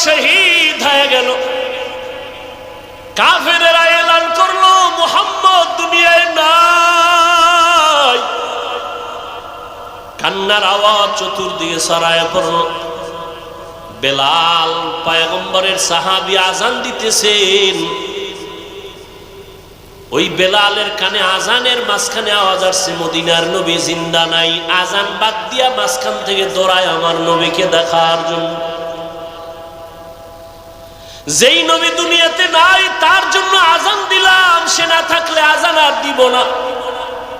শহীদ হয়ে গেল। কাফেরেরা এলান করলো মুহাম্মদ দুনিয়ায় নাই। কান্নার আওয়াজ চতুর্দিকে ছড়ায় পড়ল। বেলাল পয়গম্বরের সাহাবী আজান দিতেছেন। ওই বেলালের কানে আজানের মাঝখানে আওয়াজ আসছে মদিনার নবী জিন্দা নাই। আজান বাদ দিয়া মাঝখান থেকে দৌড়ায় আমার নবীকে দেখার জন্য। যেই নবী দুনিয়াতে নাই তার জন্য আজান দিলাম, সে না থাকলে আজান আর দিব না।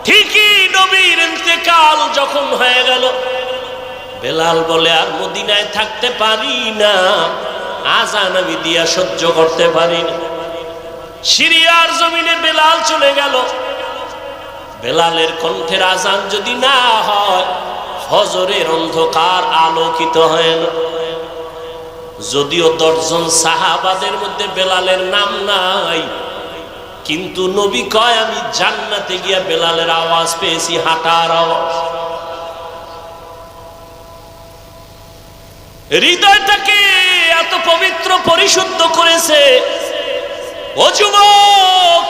ঠিকই নবীর ইন্তেকাল যখন হয়ে গেল, বেলাল বলে আর মদিনায় থাকতে পারি না, আজান আমি দিয়া সহ্য করতে পারি না। সিরিয়ার জমিনে বেলাল চলে গেল। বেলালের কণ্ঠের আজান যদি না হয়, ফজরের অন্ধকার আলোকিত হয় না। যদিও 10 জন সাহাবাদের মধ্যে বেলালের নাম নাই, কিন্তু নবী কয় আমি জান্নাতে গিয়া বেলালের আওয়াজ পেয়েছি, হাঁটার আওয়াজ। হৃদয়টাকে এত পবিত্র পরিশুদ্ধ করেছে। ও যুবক,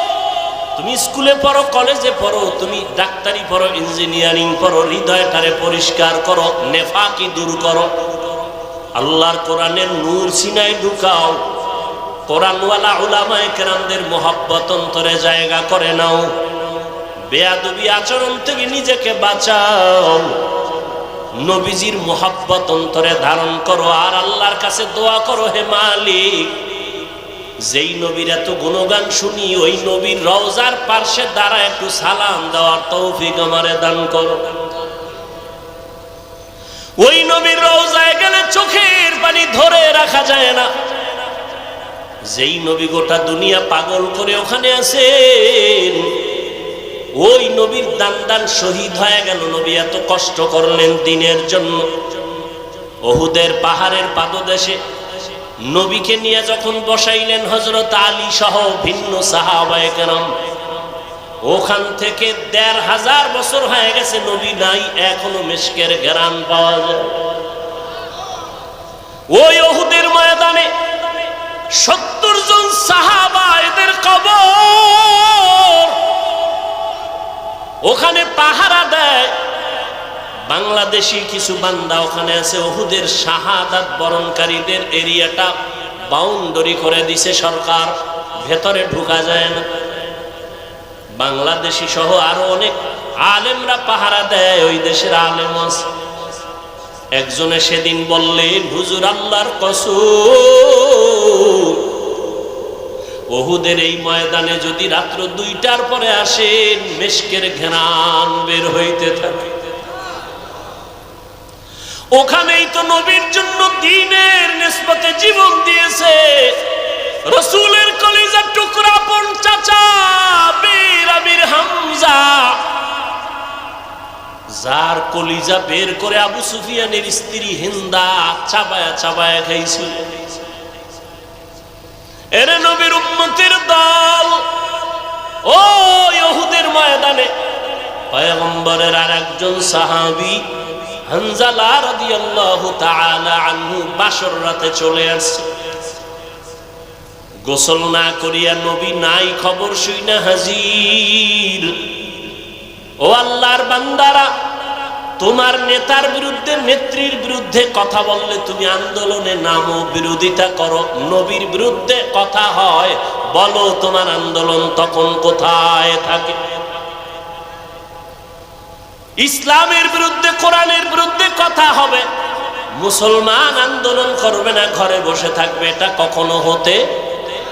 তুমি স্কুলে পড়ো, কলেজে পড়ো, তুমি ডাক্তারি পড়ো, ইঞ্জিনিয়ারিং পড়ো, হৃদয়টারে পরিষ্কার করো, নেফাকি দূর করো। আল্লাহর কোরআনের নূর সিনায় ঢুকাও। কোরআনওয়ালা উলামায়ে কেরামদের মহব্বত অন্তরে জায়গা করে নাও। বেয়াদবি আচরণ থেকে নিজেকে বাঁচাও। নবীজির মহব্বত অন্তরে ধারণ করো আর আল্লাহর কাছে দোয়া করো, হে মালিক, যেই নবীর এত গুণগান শুনি ওই নবীর রওজার পার্শ্বে দাঁড়া একটু সালাম দেওয়ার তৌফিক আমারে দান করো। ওই নবীর রওজায় গেলে চোখের পানি ধরে রাখা যায় না। যেই নবী গোটা দুনিয়া পাগল করে ওখানে আছেন, ওই নবীর দান শহীদ হয়ে গেল। নবী এত কষ্ট করলেন দিনের জন্য। উহুদের পাহাড়ের পাদদেশে নবীকে নিয়ে যখন বসাইলেন হযরত আলী সহ ভিন্ন সাহাবায়ে কেরাম, ওখান থেকে ১৫০০ বছর হয়ে গেছে নবী নাই, এখনো মিশকের ঘ্রাণ পাওয়া যায়। ওই উহুদের ময়দানে ৭০ জন সাহাবা, এদের কবর ওখানে পাহারা দেয়। বাংলাদেশি কিছু বান্দা ওখানে আছে। উহুদের শাহাদাত বরণকারীদের এরিয়াটা বাউন্ডারি করে দিছে সরকার, ভেতরে ঢোকা যায় না। বাংলাদেশি সহ আরো অনেক আলেমরা পাহারা দেয়, ওই দেশের আলেম আছে। একজনে সেদিন বললেন, হুজুর আল্লাহর কসম, উহুদের এই ময়দানে যদি রাত্র 2টার পরে আসেন, মিশকের ঘ্রাণ বের হইতে থাকে। ওখানেই তো নবীর জন্য দ্বীনের নিসবতে জীবন দিয়েছে রাসূলের কলিজার টুকরা আপন চাচা বীর আমির হামজা, যার কলিজা বের করে আবু সুফিয়ানের স্ত্রী হিন্দা চাবায়া চাবায়া খাইছিল। এর নবীর উম্মতের দল ও উহুদের ময়দানে পয়গম্বরের আরেকজন সাহাবী হানজালা রাদিয়াল্লাহু তাআলা আনহু বাসর রাতে চলে আসছে। গোসল না করিয়া নবী নাই খবর শুইনা হাজির। ও আল্লাহর বান্দারা, তোমার নেতার বিরুদ্ধে, নেত্রীর বিরুদ্ধে কথা বললে তুমি আন্দোলনে নামো, বিরোধিতা করো। নবীর বিরুদ্ধে কথা হয়, বলো তোমার আন্দোলন তখন কোথায় থাকে? ইসলামের বিরুদ্ধে, কোরআনের বিরুদ্ধে কথা হবে, মুসলমান আন্দোলন করবে না, ঘরে বসে থাকবে, এটা কখনো হতে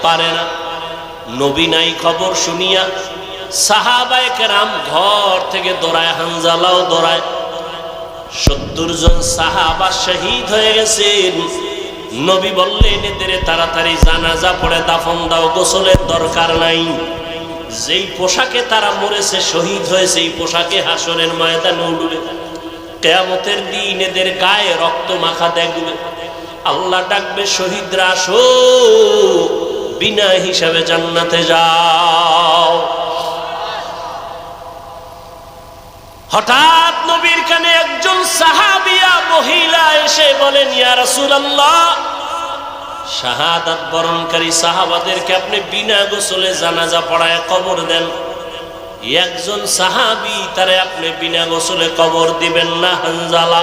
পারে না। নবী নাই খবর শুনিয়া সাহাবায়ে কেরাম ঘর থেকে দৌড়ায়, হানজালাও দৌড়ায়। ৭০ জন সাহাবা শহীদ হয়ে গেছেন। নবী বললেন, এদের তাড়াতাড়ি জানাজা পড়ে দাফন দাও, গোসলের দরকার নাই। যেই পোশাকে তারা মরেছে, শহীদ হয়েছে, এই পোশাকে হাসরের ময়দানে উঠবে। কিয়ামতের দিন এদের গায়ে রক্ত মাখা দেখবে। আল্লাহ ডাকবে, শহীদরা আসো, বিনা হিসাবে জান্নাতে যাও। হঠাৎ নবীর কানে একজন সাহাবিয়া মহিলা এসে বলেন, ইয়া রাসূলুল্লাহ, শাহাদাত বরণকারী সাহাবাদেরকে আপনি বিনা গোসলে জানাজা পড়ায় কবর দেন, একজন সাহাবী তারে আপনি বিনা গোসলে কবর দিবেন না। হানজালা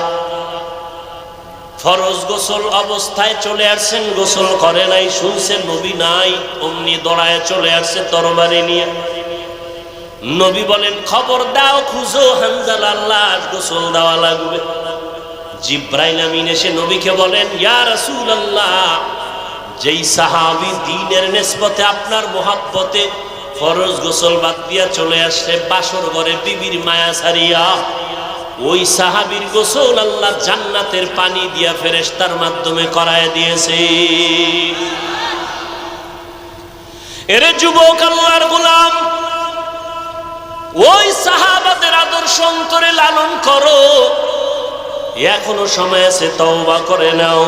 ফরজ গোসল অবস্থায় চলে আসছেন, গোসল করে নাই, শুনছেন নবী নাই, অমনি দৌড়ায় চলে আসছে তরবারি নিয়ে। নবী বলেন খবর দাও, খুঁজো হানজালার লাশ, গোসল দেওয়া লাগবে। জিব্রাইল আমিন এসে নবীকে বলেন ইয়া রাসূলুল্লাহ, যেই সাহাবী দ্বীনের নিসবতে আপনার মোহাব্বতে ফরজ গোসল বাদ দিয়া চলে আসছে বাসর ঘরে বিবির মায়া ছাড়িয়া, ওই সাহাবীর গোসল আল্লাহ জান্নাতের পানি দিয়া ফেরেশতার মাধ্যমে করায় দিয়েছে। এরে যুবক আল্লাহর গোলাম, ওই সাহাবাদের আদর্শ অন্তরে লালন করো, এখনো সময় আছে, তওবা করে নাও।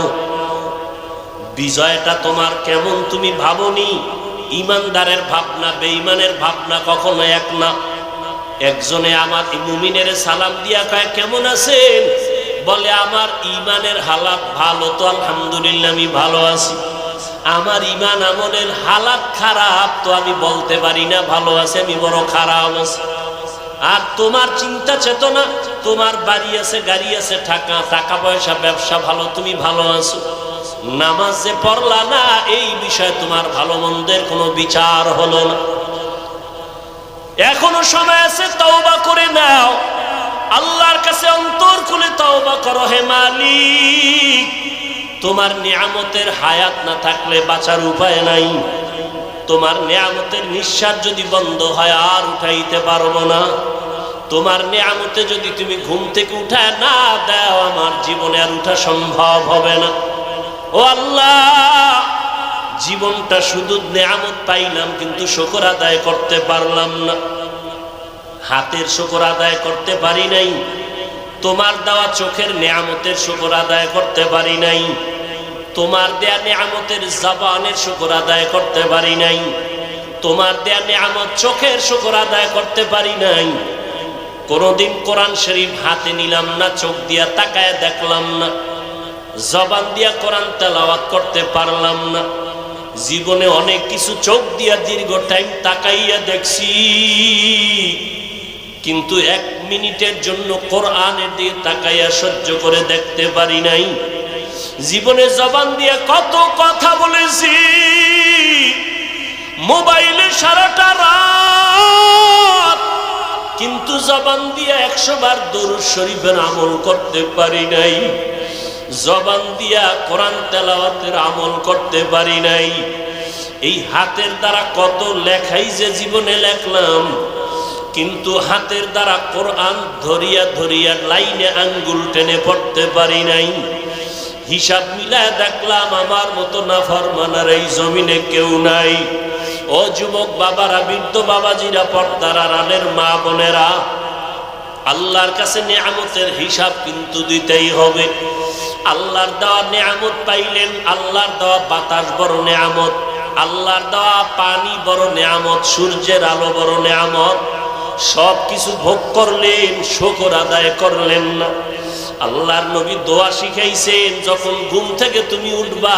বিজয়টা তোমার কেমন তুমি ভাবনি? ইমানদারের ভাবনা বেঈমানের ভাবনা কখনো এক না। একজনে আমার মুমিনের সালাম দিয়া কয় কেমন আছেন, বলে আমার ইমানের হালাত ভালো, তো আলহামদুলিল্লাহ আমি ভালো আছি। আমার ইমান আমলের হালাত খারাপ, তো আমি বলতে পারি না ভালো আছে, আমি বড় খারাপ আছি। আর তোমার চিন্তা চেতনা, তোমার বাড়ি আছে, গাড়ি আছে, টাকা পয়সা, ব্যবসা ভালো, তুমি ভালো আছো। নামাজ যে পড়লা না, এই বিষয়ে তোমার ভালো মন্দের কোনো বিচার হলো না। এখনো সময় আছে, তওবা করে নাও, আল্লাহর কাছে অন্তর খুলে তওবা করো। হে মালিক, তোমার নিয়ামতের হায়াত না থাকলে বাঁচার উপায় নাই। তোমার নিয়ামতের নিঃশ্বাস যদি বন্ধ হয় আর উঠাইতে পারবো না। তোমার নিয়ামতে যদি তুমি ঘুম থেকে উঠায় না দাও, আমার জীবনে আর উঠা সম্ভব হবে না। ও আল্লাহ, জীবনটা শুধু নিয়ামত পাইলাম, কিন্তু শুকর আদায় করতে পারলাম না। হাতের শুকর আদায় করতে পারি নাই, তোমার দেওয়া চোখের নিয়ামতের শুকর আদায় করতে পারি নাই, তোমার দেয়া নিয়ামতের জবানের শুকর আদায় করতে পারি নাই, তোমার দেয়া নিয়ামত চোখের শুকর আদায় করতে পারি নাই। কোনদিন কোরআন শরীফ হাতে নিলাম না, চোখ দিয়া তাকায় দেখলাম না, জবান দিয়া কোরআন তেলাওয়াত করতে পারলাম না। জীবনে অনেক কিছু চোখ দিয়া দীর্ঘ টাইম তাকাইয়া দেখছি, কিন্তু 1 মিনিটের জন্য কোরআনের দিকে তাকাইয়া সহ্য করে দেখতে পারি নাই। জীবনে জবান দিয়া কত কথা বলেছি, মোবাইলে সারাটা রাত, কিন্তু জবান দিয়া 100 বার দরুদ শরীফের আমল করতে পারি নাই। জবান দিয়া কোরআন তেলাওয়াতের আমল করতে পারি নাই। এই হাতের দ্বারা কত লেখাই যে জীবনে লেখলাম, কিন্তু হাতের দ্বারা কোরআন ধরিয়া ধরিয়া লাইনে আঙ্গুল টেনে পড়তে পারি নাই। হিসাব মিলায় দেখলাম আমার মতো নাফরমানের এই জমিনে কেউ নাই। ও যুবক বাবারা, বৃদ্ধ বাবাজিরা, পর্দার আড়ালের মা বোনেরা, আল্লাহর কাছে নিয়ামতের হিসাব কিন্তু দিতেই হবে। আল্লাহর দেওয়া নিয়ামত পাইলেন, আল্লাহর দেওয়া বাতাস বড় নিয়ামত, আল্লাহর দেওয়া পানি বড় নিয়ামত, সূর্যের আলো বড় নিয়ামত। সব কিছু ভোগ করলেন, শুকর আদায় করলেন না। আল্লাহর নবী দোয়া শিখাইছেন, যখন ঘুম থেকে তুমি উঠবা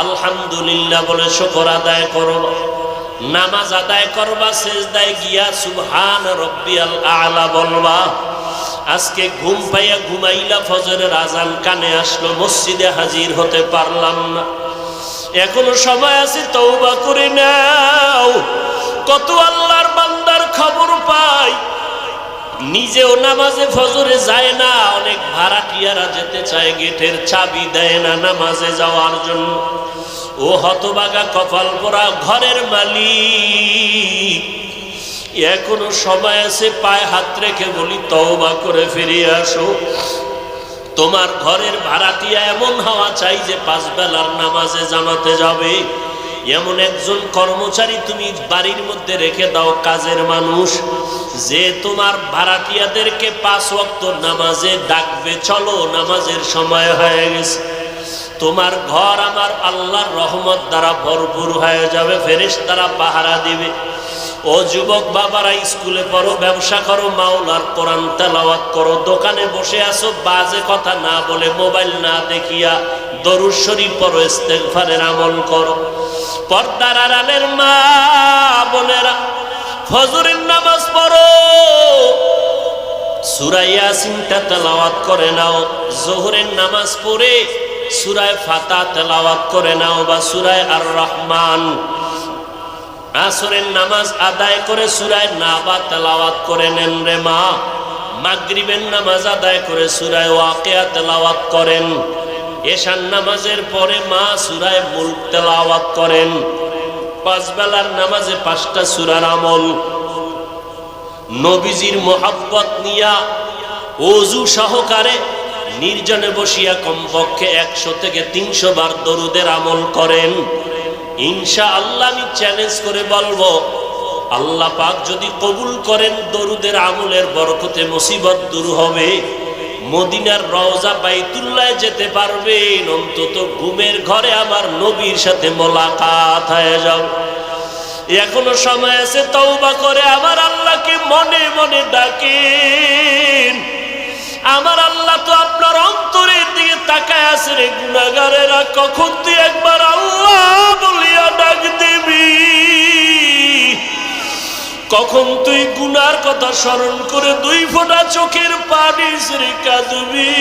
আলহামদুলিল্লাহ বলে শুকর আদায় করো। নামাজ আদায় করবা, সেজদায় গিয়া সুবহান রব্বিয়াল আলা বলবা। আজকে ঘুম পাইয়া ঘুমাইলা, ফজরের আজান কানে আসলো, মসজিদে হাজির হতে পারলাম না। এখনো সময় আছে, তওবা করে নাও। কত আল্লাহর বান্দার খবর পাই, নিজেও নামাজে ফজরে যায় না, অনেক ভাড়াটিয়ারা যেতে চায়, গেটের চাবি দেয় না নামাজে যাওয়ার জন্য। ও হতভাগা কপাল পোড়া ঘরের মালিক, এখনো সময় আছে, পায়ে হাত রেখে বলি তওবা করে ফিরে আসো। তোমার ঘরের ভাড়াটিয়া এমন হওয়া চাই যে 5 বেলার নামাজে জামাতে যাবে। এমন একজন কর্মচারী তুমি বাড়ির মধ্যে রেখে দাও, কাজের মানুষ, যে তোমার ভাড়াটিয়াদেরকে 5 ওয়াক্ত নামাজে ডাকবে, চলো নামাজের সময় হয়ে গেছে। তোমার ঘর আমার আল্লাহর রহমত দ্বারা ভরপুর হয়ে যাবে, ফেরেশতারা পাহারা দিবে। ও যুবক বাবারা, স্কুলে পড়ো, ব্যবসা করো, মাওলার কোরআন তেলাওয়াত করো, দোকানে বসে আসো, বাজে কথা না বলে, মোবাইল না দেখিয়া, দরুদ শরীফ পড়ো, ইস্তেগফারের আমল করো। পর্দার আড়ালের মা বোনেরা, ফজরের নামাজ পড়ো, সূরা ইয়াসিনটা তেলাওয়াত করে নাও। যোহরের নামাজ পড়ে সূরা ফাতিহা তেলাওয়াত করে নাও বা সূরা আর রহমান। আসরের নামাজ আদায় করে সূরা নাবা তেলাওয়াত করে নেন রে মা। মাগরিবের নামাজ আদায় করে সূরা ওয়াকিয়া তেলাওয়াত করেন। এশার নামাজের পরে মা সূরা মুলক তেলাওয়াত করেন। পাঁচ বেলার নামাজে 5টা সূরার আমল। নবীজির মোহাব্বত নিয়া ওযু সহকারে নির্জনে বসিয়া কমপক্ষে 100 থেকে 300 বার দরুদের আমল করেন। ইনশাআল্লাহ আমি চ্যালেঞ্জ করে বলবো, আল্লাহ পাক যদি কবুল করেন দরুদের আমলের বরকতে মুসিবত দূর হবে। মদিনার রওজা বাইতুল্লাহ যেতে পারবেন, অন্তত ঘুমের ঘরে আমার নবীর সাথে মোলাকাত হয়ে যাও। এখনো সময় আছে, তওবা করে আমার আল্লাহকে মনে মনে ডাকেন। আমার আল্লাহ তো আপনার অন্তরের দিকে তাকায় আছে রে গুনাহগারেরা, কখন তুই একবার আল্লাহ বলিয়া ডাক দিবি, কখন তুই গুনার কথা স্মরণ করে 2 ফোঁটা চোখের পানি ছেড়ে কাঁদবি।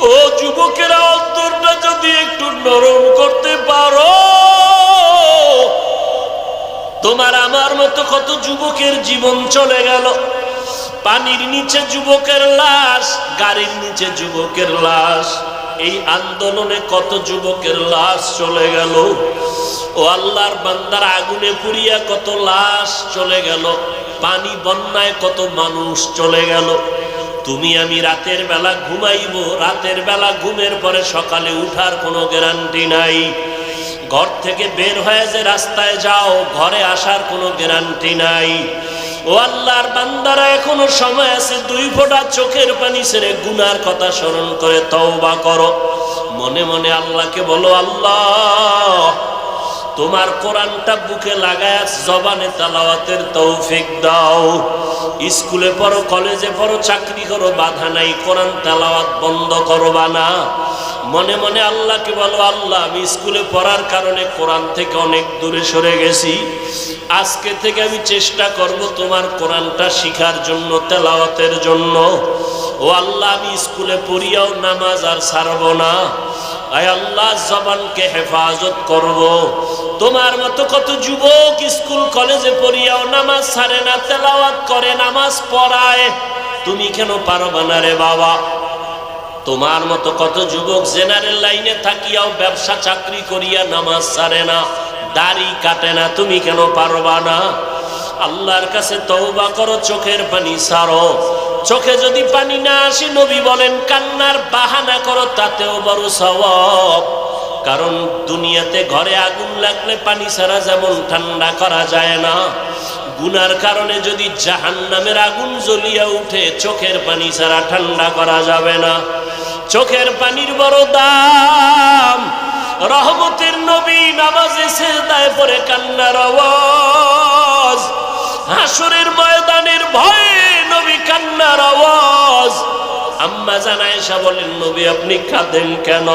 ও যুবকেরা, অন্তরটা যদি একটু নরম করতে পারো, তোমার আমার মতো কত যুবকের জীবন চলে গেল। পানির নিচে যুবকের লাশ, গাড়ির নিচে যুবকের লাশ, এই আন্দোলনে কত যুবকের লাশ চলে গেল। ও আল্লাহর বান্দার, আগুনে পুড়িয়া কত লাশ চলে গেল, পানি বন্যায় কত মানুষ চলে গেল। তুমি আমি রাতের বেলা ঘুমাইব, রাতের বেলা ঘুমের পরে সকালে উঠার কোনো গ্যারান্টি নাই। ঘর থেকে বের হয়ে যে রাস্তায় যাও, ঘরে আসার কোনো গ্যারান্টি নাই। ও আল্লাহর বান্দারা, এখনো সময় আছে, 2 ফোঁটা চোখের পানি ছেড়ে গুনার কথা স্মরণ করে তওবা করো। মনে মনে আল্লাহকে বলো, আল্লাহ তোমার কোরআনটা বুকে লাগায় জবানে তেলাওয়াতের তৌফিক দাও। স্কুলে পড়ো, কলেজে পড়ো, চাকরি করো, বাধা নাই, কোরআন তেলাওয়াত বন্ধ করবা না। মনে মনে আল্লাহকে বলো, আল্লাহ আমি স্কুলে পড়ার কারণে কোরআন থেকে অনেক দূরে সরে গেছি, আজকে থেকে আমি চেষ্টা করব তোমার কোরআনটা শিখার জন্য, তেলাওয়াতের জন্য। ও আল্লাহ, আমি স্কুলে পড়িয়াও নামাজ আর ছাড়ব না। আয় আল্লাহ, জবানকে হেফাজত করব। তোমার মতো কত যুবক স্কুল কলেজে পড়িয়াও নামাজ ছাড়ে না, তেলাওয়াত করে, নামাজ পড়ায়, তুমি কেন পারবা না রে বাবা? তোমার মতো কত যুবক জেনারেল লাইনে থাকিয়াও ব্যবসা চাকরি করিয়া নামাজ ছাড়ে না, দাড়ি কাটে না, তুমি কেন পারবা না? আল্লাহর কাছে তওবা করো, চোখের পানি ছাড়ো। চোখে যদি পানি না আসে, নবী বলেন কান্নার বাহানা করো, তাতেও বড় সওয়াব। কারণ দুনিয়াতে ঘরে আগুন লাগলে পানি ছাড়া যেমন ঠান্ডা করা যায় না, গুনার কারণে যদি জাহান্নামের আগুন জ্বলিয়া উঠে, চোখের পানি ছাড়া ঠান্ডা করা যাবে না। চোখের পানির বড় দাম। রহমতের নবী নামাজে সিজদায় পড়ে কান্নার আওয়াজ, হাসরের ময়দানের ভয়ে নবী কান্নার আওয়াজ। আম্মা জান আয়েশা বলেন, নবী আপনি কাঁদেন কেন?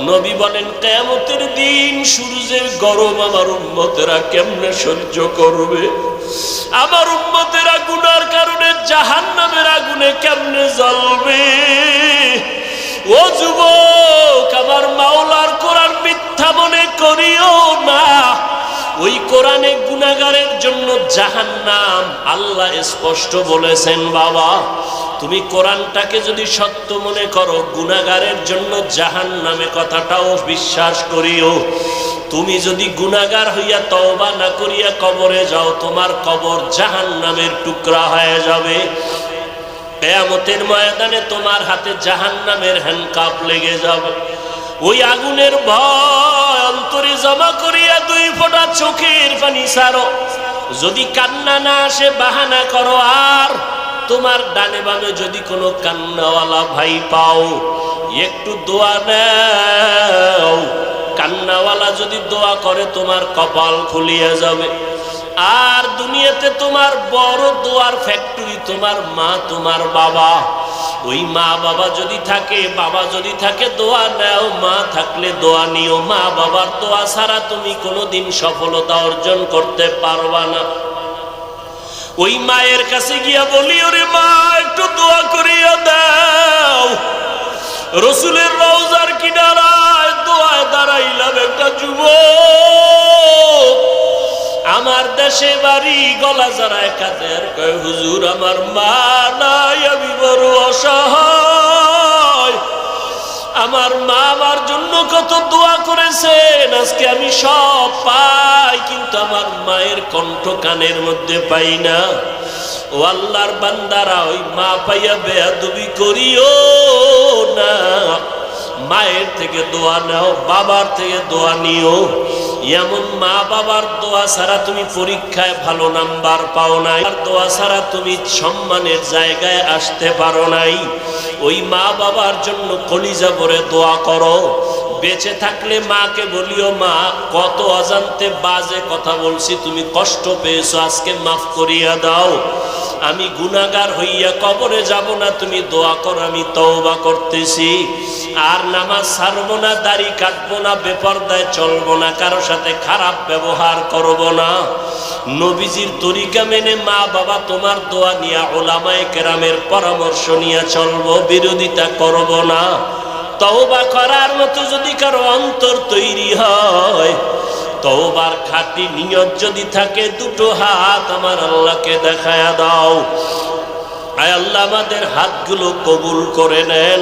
নবী বলেন, কিয়ামতের দিন সূর্যের গরম আমার উম্মতেরা কেমনে সহ্য করবে? আমার উম্মতেরা গুনার কারণে জাহান্নামের আগুনে কেমনে জ্বলবে? ও যুবক, আমার মাওলার কোরআন মিথ্যা মনে করিও না। ওই কোরআনে গুনাহগারের জন্য জাহান্নাম আল্লাহ স্পষ্ট বলেছেন। বাবা, তুমি কোরআনটাকে যদি সত্য মনে করো, গুনাহগারের জন্য জাহান্নামে কথাটাও বিশ্বাস করিও। তুমি যদি গুনাহগার হইয়া তওবা না করিয়া কবরে যাও, তোমার কবর জাহান্নামের টুকরা হয়ে যাবে। কিয়ামতের ময়দানে তোমার হাতে জাহান্নামের হ্যান্ডকাপ লেগে যাবে। ওই আগুনের ভয় অন্তরে জমা করিয়া 2 ফোঁটা চোখের পানি ছাড়ো। যদি কান্না না আসে, বাহানা করো। আর তোমার ডানে বামে যদি কোনো কান্নাওয়ালা ভাই পাও, একটু দোয়া নাও। কান্নাওয়ালা যদি দোয়া করে, তোমার কপাল খুলিয়া যাবে। আর দুনিয়াতে তোমার বড় দোয়ার ফ্যাক্টরি তোমার মা তোমার বাবা। ওই মা বাবা যদি থাকে, বাবা যদি থাকে দোয়া নাও, মা থাকলে দোয়া নিও। মা বাবার দোয়া ছাড়া তুমি কোনোদিন সফলতা অর্জন করতে পারবা না। ওই মায়ের কাছে গিয়া বলি, ওরে মা একটু দোয়া করিয়া দাও। রসুলের রওজার কিনারায় দোয়ায় দাঁড়াইলাম, একটা যুবক আমার দেশে বাড়ি গলা জড়ায় কাঁদে, কয় হুজুর আমার মা নাই, আমি বড় অসহায়। আমার মা আমার জন্য কত দোয়া করেছেন, আজকে আমি সব পাই, কিন্তু আমার মায়ের কণ্ঠ কানের মধ্যে পাই না। ও আল্লাহর বান্দারা, ওই মা পাইয়া বেয়াদবি করিও না। মায়ের থেকে দোয়া নাও, বাবার থেকে দোয়া নিও। এমন মা বাবার দোয়া ছাড়া তুমি পরীক্ষায় ভালো নাম্বার পাও নাই, আর দোয়া ছাড়া তুমি সম্মানের জায়গায় আসতে পারো নাই। ওই মা বাবার জন্য কলিজা ভরে দোয়া করো। বেঁচে থাকলে মাকে বলিও, মা কত অজান্তে বাজে কথা বলছি, তুমি কষ্ট পেয়েছো, আজকে মাফ করিয়া দাও। আমি গুনাহগার হইয়া কবরে যাব না, তুমি দোয়া করো, আমি তওবা করতেছি। আর নামাজ ছাড়বো না, দাড়ি কাটবো না, বেপরদায় চলবো না, কারো সাথে খারাপ ব্যবহার করব না। নবীজির তরিকা মেনে মা বাবা তোমার দোয়া নিয়া, ওলামায়ে কেরামের পরামর্শ নিয়ে চলবো, বিরোধিতা করব না। তওবা করার মতো যদি কারো অন্তর তৈরি হয়, তওবার খাঁটি নিয়ত যদি থাকে, দুটো হাত আমার আল্লাহকে দেখায়া দাও। আয় আল্লাহ আমাদের হাতগুলো কবুল করে নেন।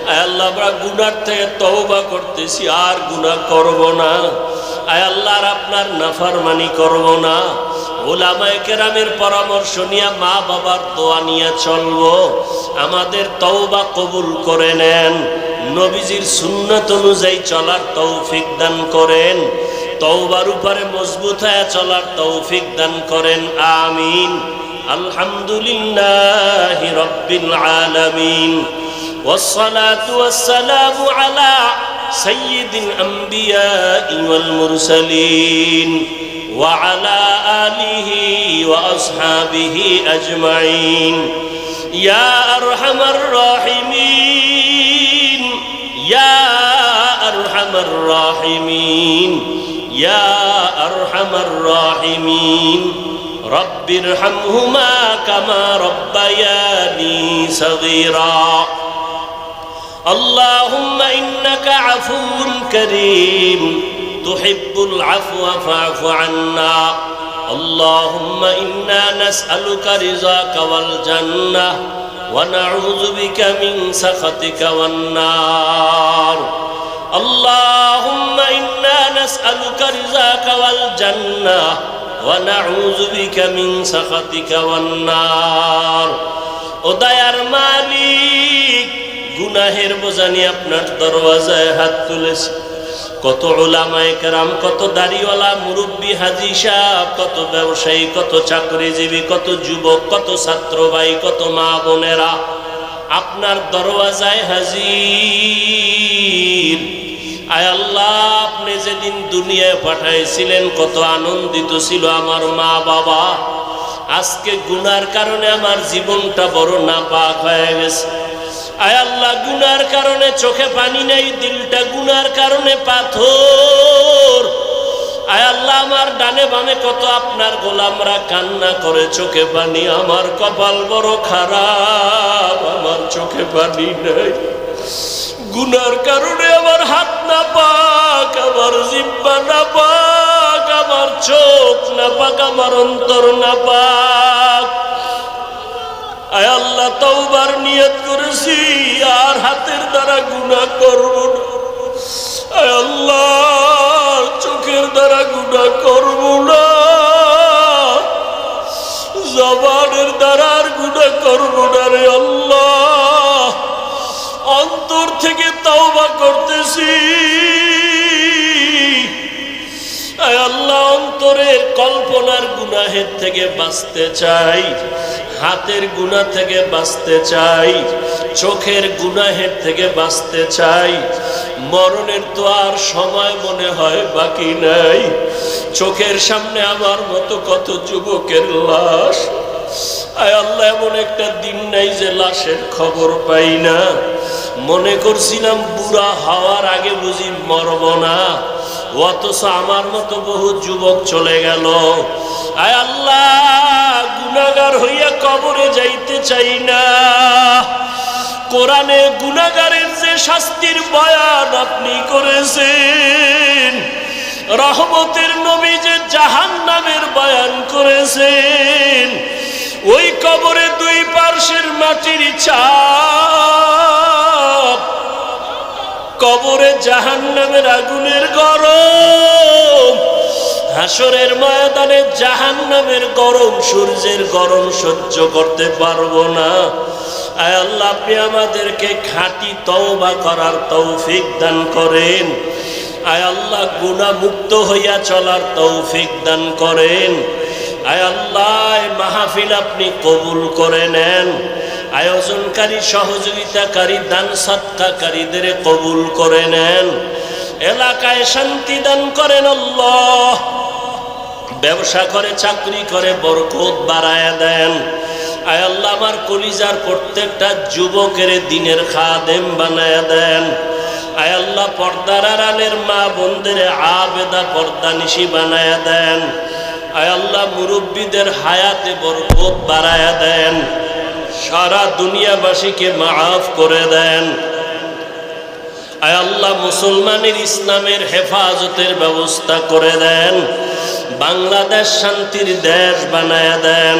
আয় আল্লাহ আমরা গুনার থেকে তওবা করতেছি, আর গুনাহ করব না। আয় আল্লাহ আপনার নাফরমানি করব না। ওলামায়ে কেরামের পরামর্শ নিয়ে মা বাবার দোয়া নিয়ে চলবো। আমাদের তওবা কবুল করে নেন। নবীজির সুন্নাত অনুযায়ী চলার তৌফিক দান করেন। তওবার উপরে মজবুত হয়ে চলার তৌফিক দান করেন, আমিন। আলহামদুলিল্লাহি রাব্বিল আলামিন, والصلاة والسلام على سيد الأنبياء والمرسلين وعلى آله وأصحابه أجمعين يا أرحم الراحمين يا أرحم الراحمين يا أرحم الراحمين رب ارحمهما كما ربياني صغيرا اللهم إنك عفو كريم تحب العفو فاعف عنا اللهم إنا نسألك رضاك والجنة ونعوذ بك من سخطك والنار اللهم إنا نسألك رضاك والجنة ونعوذ بك من سخطك والنار ও দয়ার মালিক, গুনাহের বোঝা নিয়ে আপনার দরওয়াজায় হাত তুলেছি। কত উলামায়ে কেরাম, কত দাড়িওয়ালা মুরব্বী হাজী সাহেব, কত ব্যবসায়ী, কত চাকরিজীবী, কত যুবক, কত ছাত্র ভাই, কত মা বোনেরা আপনার দরওয়াজায় হাজির। আয় আল্লাহ, আপনি যেদিন দুনিয়ায় পাঠাইছিলেন কত আনন্দিত ছিল আমার মা বাবা। আজকে গুনার কারণে আমার জীবনটা বড় নাপাক হয়ে গেছে। আয় আল্লাহ, গুনার কারণে চোখে পানি নাই, দিলটা গুনার কারণে পাথর। আয় আল্লাহ, আমার ডানে বামে কত আপনার গোলামরা কান্না করে চোখে পানি। আমার কপাল বড় খারাপ, আমার চোখে পানি নাই। গুনার কারণে আমার হাত না পাক, আমার জিহ্বা না পাক, আমার চোখ না পাক, আমার অন্তর না পাক। আয় আল্লাহ, তওবার নিয়ত করেছি, আর হাতের দ্বারা গুনাহ করব না। আয় আল্লাহ, চোখের দ্বারা গুনাহ করব না, জবানের দ্বারা আর গুনাহ করব না রে আল্লাহ। অন্তর থেকে তওবা করতেছি। আয় আল্লাহ, অন্তরের কল্পনার গুনাহের থেকে বাঁচতে চাই। হাতের গুনাহ থেকে বাঁচতে চাই, চোখের গুনাহের থেকে বাঁচতে চাই। মরণের তো আর সময় মনে হয় বাকি নাই। চোখের সামনে আমার মতো কত যুবকের লাশ। আয় আল্লাহ, এমন একটা দিন নাই যে লাশের খবর পাই না। মনে করছিলাম বুড়া হওয়ার আগে বুঝি মরব না, অথচ আমার মতো বহু যুবক চলে গেল। আয় আল্লাহ, গুনাহগার হইয়া কবরে যাইতে চাই না। কোরআনে গুনাহগারের যে শাস্তির বয়ান আপনি করেছেন, রহমতের নবী যে জাহান্নামের বয়ান করেছেন, ওই কবরে দুই পার্শ্বের মাটির ছাপ, কবরে জাহান্নামের আগুনের গরম, হাসরের ময়দানে জাহান্নামের গরম, সূর্যের গরম সহ্য করতে পারবো না। আয় আল্লাহ, আপনি আমাদেরকে খাঁটি তওবা করার তৌফিক দান করেন। আয় আল্লাহ, গুনাহ মুক্ত হইয়া চলার তৌফিক দান করেন। আয় আল্লাহ, মাহফিল আপনি কবুল করে নেন। আয়োজনকারী, সহযোগিতাকারী, দান সদকাকারীদের কবুল করে নেন। এলাকায় শান্তি দান করেন আল্লাহ। ব্যবসা করে, চাকরি করে বরকত বাড়ায় দেন। আয় আল্লাহ, আমার কলিজার প্রত্যেকটা যুবকের দিনের খাদেম বানায় দেন। আয় আল্লাহ, পর্দার আড়ালের মা বোনদের আবেদা পর্দানিশী বানায় দেন। আয় আল্লাহ, মুরব্বীদের হায়াতে বরকত বাড়ায় দেন। সারা দুনিয়াবাসীকে মাফ করে দেন। আয় আল্লাহ, মুসলমানের ইসলামের হেফাজতের ব্যবস্থা করে দেন। বাংলাদেশ শান্তির দেশ বানায় দেন।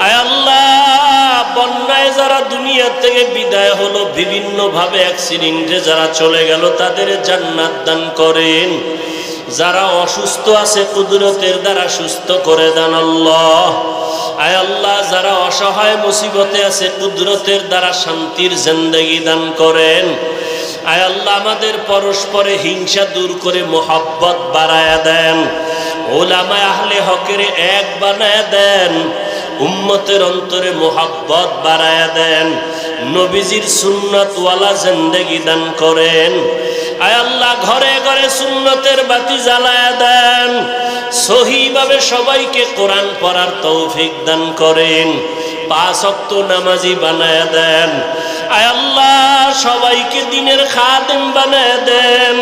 আয় আল্লাহ, বন্যায় যারা দুনিয়া থেকে বিদায় হলো, বিভিন্ন ভাবে অ্যাক্সিডেন্টে যারা চলে গেল, তাদের জান্নাত দান করেন। যারা অসুস্থ আছে কুদরতের দ্বারা সুস্থ করে দেন আল্লাহ। আয় আল্লাহ, যারা অসহায় মুসিবতে আছে কুদরতের দ্বারা শান্তির জিন্দেগি দান করেন। আয় আল্লাহ, আমাদের পরস্পরে হিংসা দূর করে মোহাব্বত বাড়ায়া দেন। উলামায়ে আহলে হকের এক বানায়া দেন। উম্মতের অন্তরে মোহাব্বত বাড়ায়া দেন। নবীজির সুন্নাতওয়ালা জিন্দেগি দান করেন। আয় আল্লাহ, ঘরে ঘরে সুন্নতের বাতি জ্বালায়া দেন। সহিভাবে সবাইকে কোরআন পড়ার তৌফিক দান করেন। 5 ওয়াক্ত নামাজি বানায়া দেন। আয় আল্লাহ, সবাইকে দিনের খাদেম বানায়া দেন।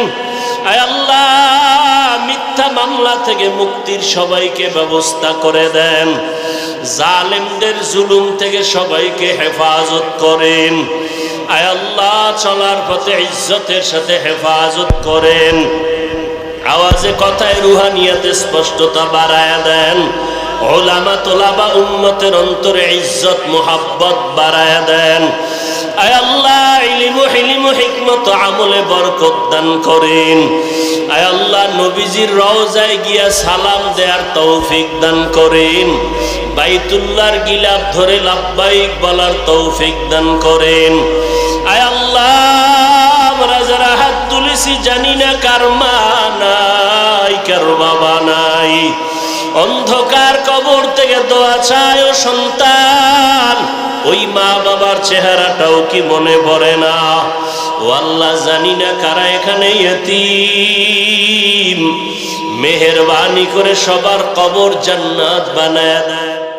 আয় আল্লাহ, মিথ্যা মামলা থেকে মুক্তির সবাইকে ব্যবস্থা করে দেন। জালেমদের জুলুম থেকে সবাইকে হেফাজত করেন। আয় আল্লাহ, চলার পথে ইজ্জতের সাথে হেফাজত করেন। আওয়াজে কথায় রুহানিয়াতে স্পষ্টতা বাড়ায়া দেন। উলামা তোলাবা উম্মতের অন্তরে ইজ্জত মুহাব্বত বাড়ায়া দেন। আয় আল্লাহ, ইলম হিলম হিকমত আমলে বরকত দান করেন। আয় আল্লাহ, নবীজির রওজায় গিয়া সালাম দেওয়ার তৌফিক দান করেন। বাইতুল্লাহর গিলাফ ধরে লাব্বাইক বলার তৌফিক দান করেন। আয় আল্লাহ, আমরা যারা হাত তুলেছি জানি না কার মা নাই, কার বাবা নাই। অন্ধকার কবর থেকে দোয়া চায় ও সন্তান, ওই মা বাবার চেহারাটাও কি মনে পড়ে না? ও আল্লাহ, জানি না কারা এখানে ইয়তীম। মেহেরবানি করে সবার কবর জান্নাত বানায় দেয়।